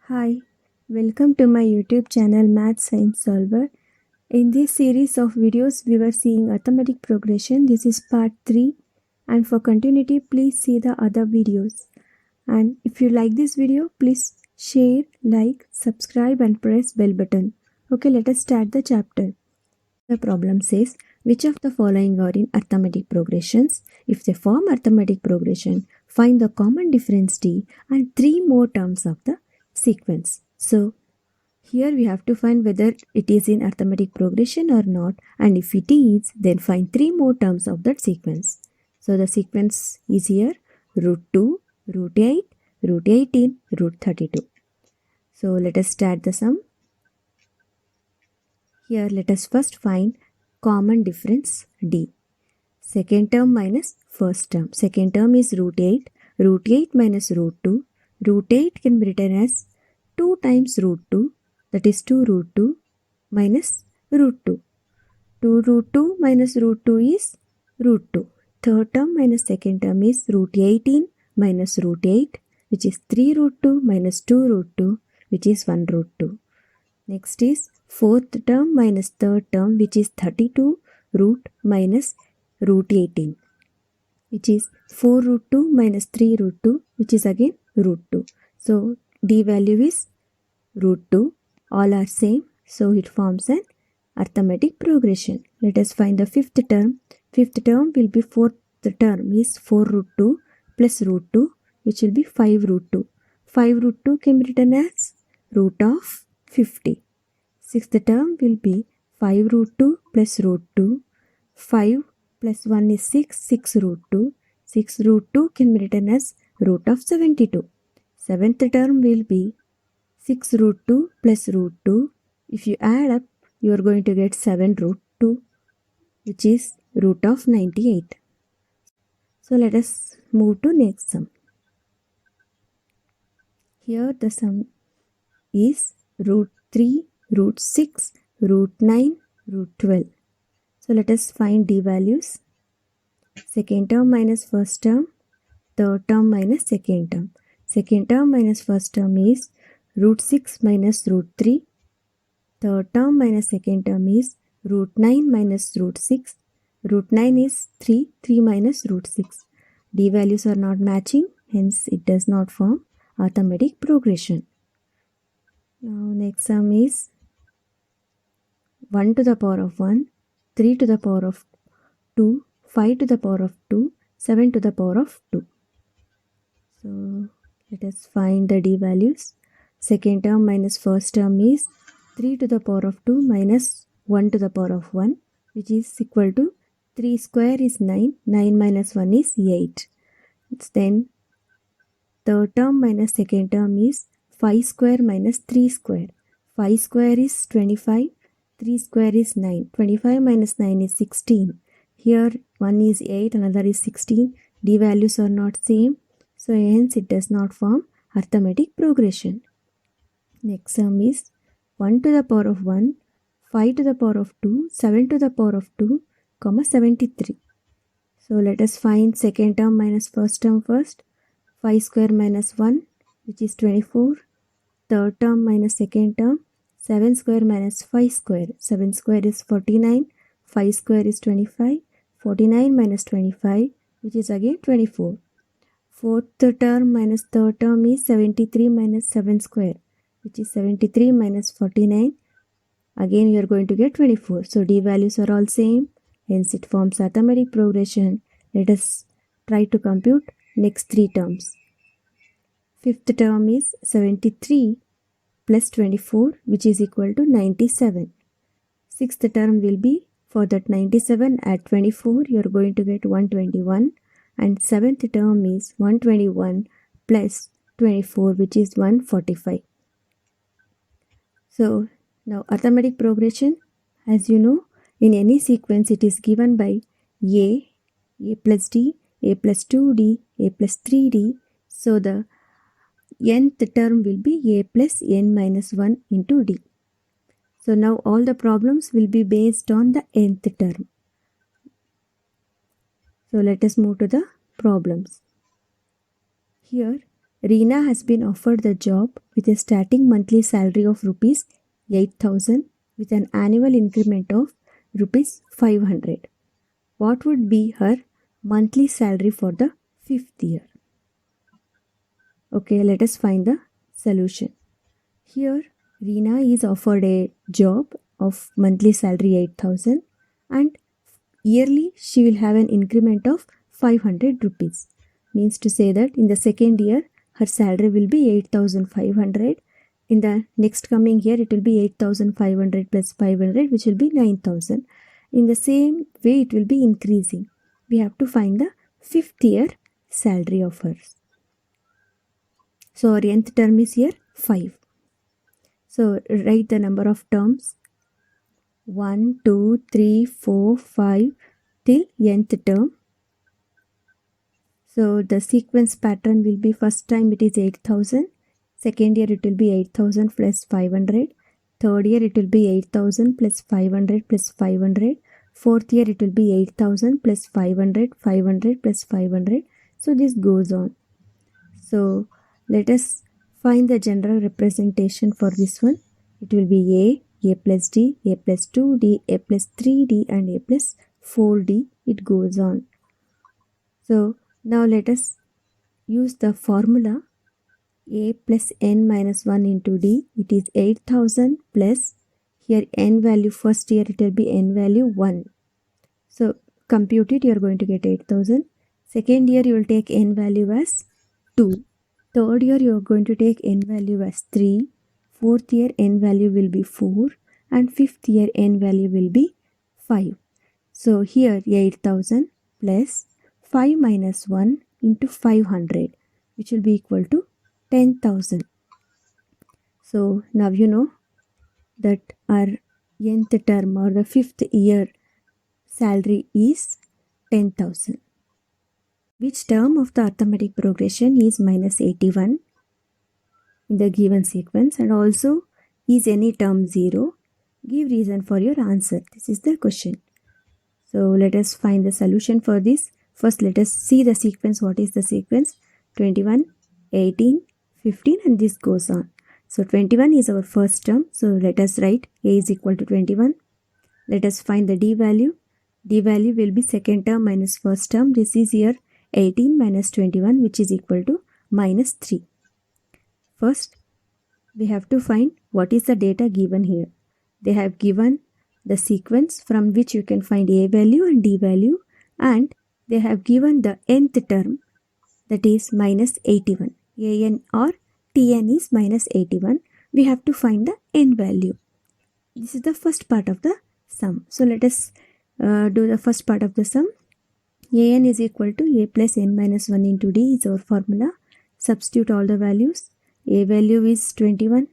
Hi, welcome to my YouTube channel Math Science Solver. In this series of videos, we were seeing arithmetic progression. This is part 3, and for continuity, please see the other videos. And if you like this video, please share, like, subscribe, and press bell button. Okay, let us start the chapter. The problem says, which of the following are in arithmetic progressions? If they form arithmetic progression, find the common difference d and 3 more terms of the sequence. So, here we have to find whether it is in arithmetic progression or not, and if it is, then find 3 more terms of that sequence. So, the sequence is here root 2, root 8, root 18, root 32. So, let us start the sum. Here let us first find common difference d. Second term minus first term. Second term is root 8. Root 8 minus root 2. Root 8 can be written as 2 times root 2, that is 2 root 2 minus root 2. 2 root 2 minus root 2 is root 2. Third term minus second term is root 18 minus root 8, which is 3 root 2 minus 2 root 2, which is 1 root 2. Next is fourth term minus third term, which is 32 root minus root 18, which is 4 root 2 minus 3 root 2, which is again root 2. So, d value is root 2. All are same. So, it forms an arithmetic progression. Let us find the fifth term. Fifth term will be fourth term is 4 root 2 plus root 2, which will be 5 root 2. 5 root 2 can be written as root of 50. Sixth term will be 5 root 2 plus root 2. 5 plus 1 is 6, 6 root 2. 6 root 2 can be written as root of 72. Seventh term will be 6 root 2 plus root 2. If you add up, you are going to get 7 root 2, which is root of 98. So let us move to next sum. Here the sum is root 3, root 6, root 9, root 12. So let us find d values. Second term minus first term, third term minus second term. Second term minus first term is root 6 minus root 3. Third term minus second term is root 9 minus root 6. Root 9 is 3, 3 minus root 6. D values are not matching, hence it does not form arithmetic progression. Now next sum is 1 to the power of 1, 3 to the power of 2, 5 to the power of 2, 7 to the power of 2. So let us find the d values. Second term minus first term is 3 to the power of 2 minus 1 to the power of 1, which is equal to 3 square is 9, 9 minus 1 is 8. Then third term minus second term is 5 square minus 3 square. 5 square is 25, 3 square is 9. 25 minus 9 is 16. Here one is 8, another is 16. D values are not same. So hence it does not form arithmetic progression. Next sum is 1 to the power of 1, 5 to the power of 2, 7 to the power of 2, 73. So let us find second term minus first term first. 5 square minus 1, which is 24. Third term minus second term. 7 square minus 5 square. 7 square is 49. 5 square is 25. 49 minus 25, which is again 24. Fourth term minus third term is 73 minus 7 square, which is 73 minus 49. Again you are going to get 24. So d values are all same. Hence it forms arithmetic progression. Let us try to compute next 3 terms. Fifth term is 73 plus 24, which is equal to 97. Sixth term will be, for that 97 add 24, you are going to get 121. And seventh term is 121 plus 24, which is 145. So now arithmetic progression, as you know, in any sequence it is given by a plus d, a plus 2d, a plus 3d. So the nth term will be a plus n minus 1 into d. So now all the problems will be based on the nth term. So let us move to the problems. Here Reena has been offered the job with a starting monthly salary of rupees 8,000 with an annual increment of rupees 500. What would be her monthly salary for the 5th year? Okay, let us find the solution. Here, Reena is offered a job of monthly salary 8,000 and yearly she will have an increment of 500 rupees. Means to say that in the second year her salary will be 8,500. In the next coming year it will be 8,500 plus 500, which will be 9,000. In the same way it will be increasing. We have to find the 5th year salary of hers. So our nth term is here 5. So write the number of terms 1, 2, 3, 4, 5 till nth term. So the sequence pattern will be first time it is 8,000, second year it will be 8,000 plus 500, third year it will be 8,000 plus 500 plus 500, fourth year it will be 8,000 plus 500, 500 plus 500. So this goes on. So let us find the general representation for this one. It will be A plus D, A plus 2D, A plus 3D and A plus 4D. It goes on. So now let us use the formula A plus n minus 1 into D. It is 8,000 plus, here n value, first year it will be n value 1. So compute it, you are going to get 8,000. Second year you will take n value as 2. Third year you are going to take n value as 3. Fourth year n value will be 4. And fifth year n value will be 5. So here 8,000 plus 5 minus 1 into 500, which will be equal to 10,000. So now you know that our nth term or the 5th year salary is 10,000. Which term of the arithmetic progression is minus 81 in the given sequence, and also is any term 0? Give reason for your answer. This is the question. So let us find the solution for this. First let us see the sequence. What is the sequence? 21, 18, 15 and this goes on. So 21 is our first term. So let us write A is equal to 21. Let us find the D value. D value will be second term minus first term. This is here 18 minus 21, which is equal to minus 3. First, we have to find what is the data given here. They have given the sequence from which you can find A value and D value, and they have given the nth term, that is minus 81. An or Tn is minus 81. We have to find the n value. This is the first part of the sum. So let us do the first part of the sum. An is equal to A plus n minus 1 into D is our formula. Substitute all the values. A value is 21.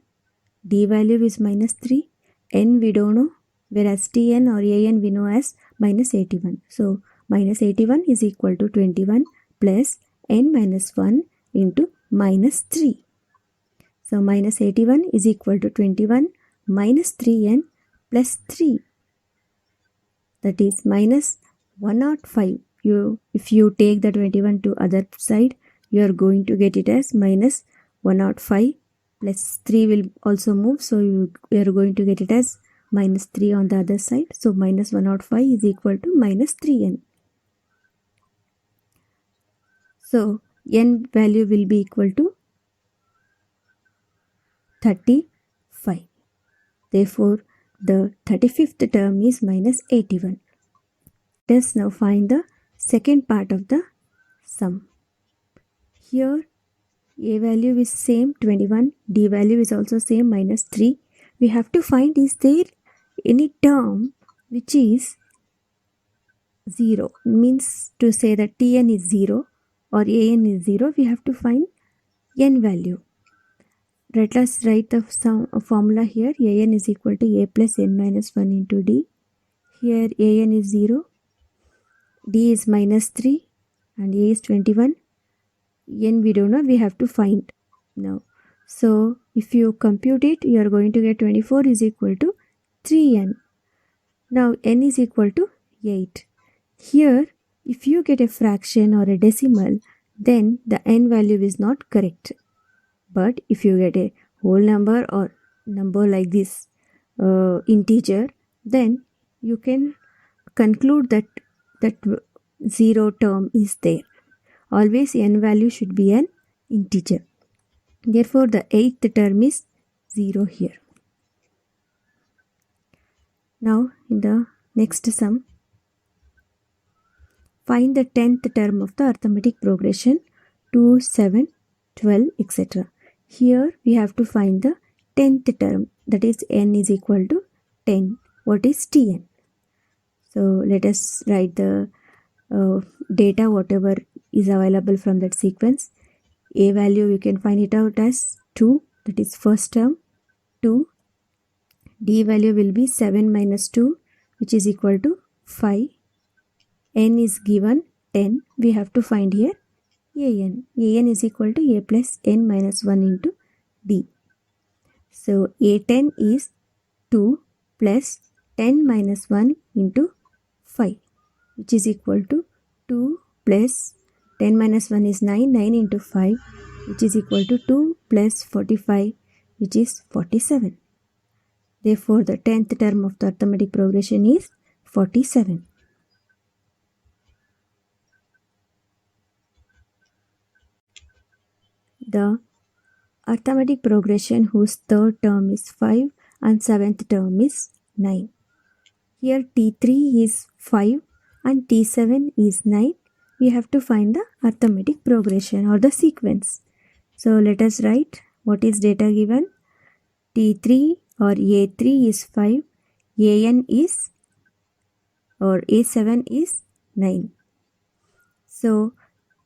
D value is minus 3. N we don't know, whereas Tn or An we know as minus 81. So minus 81 is equal to 21 plus n minus 1 into minus 3. So minus 81 is equal to 21 minus 3n plus 3. That is minus 105. If you take the 21 to other side, you are going to get it as minus 105 plus 3 will also move. So you are going to get it as minus 3 on the other side. So minus 105 is equal to minus 3n. So n value will be equal to 35. Therefore, the 35th term is minus 81. Let us now find the second part of the sum. Here A value is same 21, D value is also same minus 3. We have to find, is there any term which is 0? Means to say that Tn is 0 or An is 0, we have to find n value. Let us write the formula here. An is equal to A plus n minus 1 into D. Here An is 0, D is minus 3 and A is 21. N we don't know, we have to find now. So if you compute it, you are going to get 24 is equal to 3n. Now n is equal to 8. Here if you get a fraction or a decimal, then the n value is not correct. But if you get a whole number or number like this integer, then you can conclude that that zero term is there. Always n value should be an integer. Therefore, the 8th term is 0 here. Now, in the next sum, find the 10th term of the arithmetic progression 2, 7, 12, etc. Here we have to find the 10th term, that is n is equal to 10. What is Tn? So let us write the data whatever is available from that sequence. A value you can find it out as 2, that is first term. 2. D value will be 7 minus 2, which is equal to 5. N is given 10. We have to find here an. An is equal to a plus n minus 1 into d. So a10 is 2 plus 10 minus 1 into 5, which is equal to 2 plus 10 minus 1 is 9, 9 into 5, which is equal to 2 plus 45, which is 47. Therefore, the 10th term of the arithmetic progression is 47. The arithmetic progression whose third term is 5 and 7th term is 9. Here T3 is 5 and T7 is 9. We have to find the arithmetic progression or the sequence. So let us write what is data given. T3 or A3 is 5, AN is or A7 is 9. So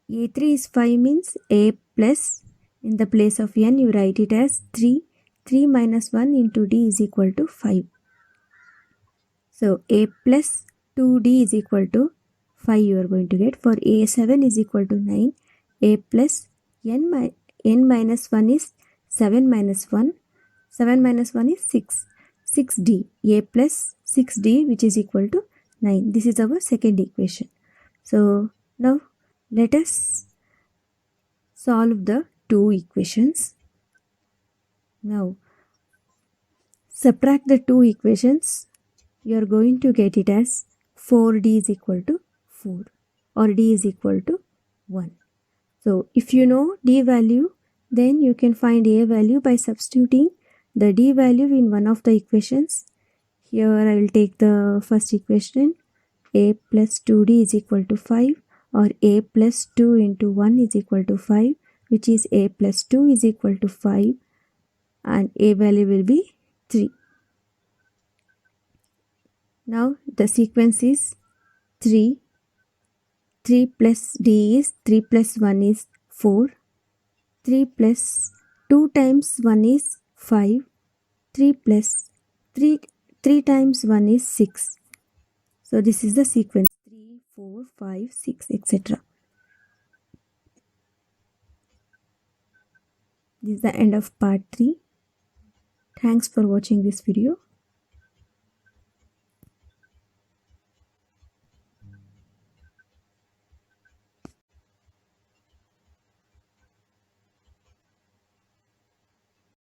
A3 is 5 means A plus, in the place of n you write it as 3. 3 minus 1 into d is equal to 5. So A plus 2d is equal to 5 you are going to get. For A7 is equal to 9. A plus n minus 1 is 7 minus 1. 7 minus 1 is 6. 6d. A plus 6d, which is equal to 9. This is our second equation. So now let us solve the two equations. Now subtract the two equations. You are going to get it as 4d is equal to 4 or d is equal to 1. So if you know d value, then you can find a value by substituting the d value in one of the equations. Here I will take the first equation. A plus 2d is equal to 5, or a plus 2 into 1 is equal to 5, which is a plus 2 is equal to 5, and a value will be 3. Now the sequence is 3. 3 plus d is 3 plus 1 is 4. 3 plus 2 times 1 is 5. 3 plus 3 times 1 is 6. So this is the sequence 3, 4, 5, 6, etc. This is the end of part 3. Thanks for watching this video.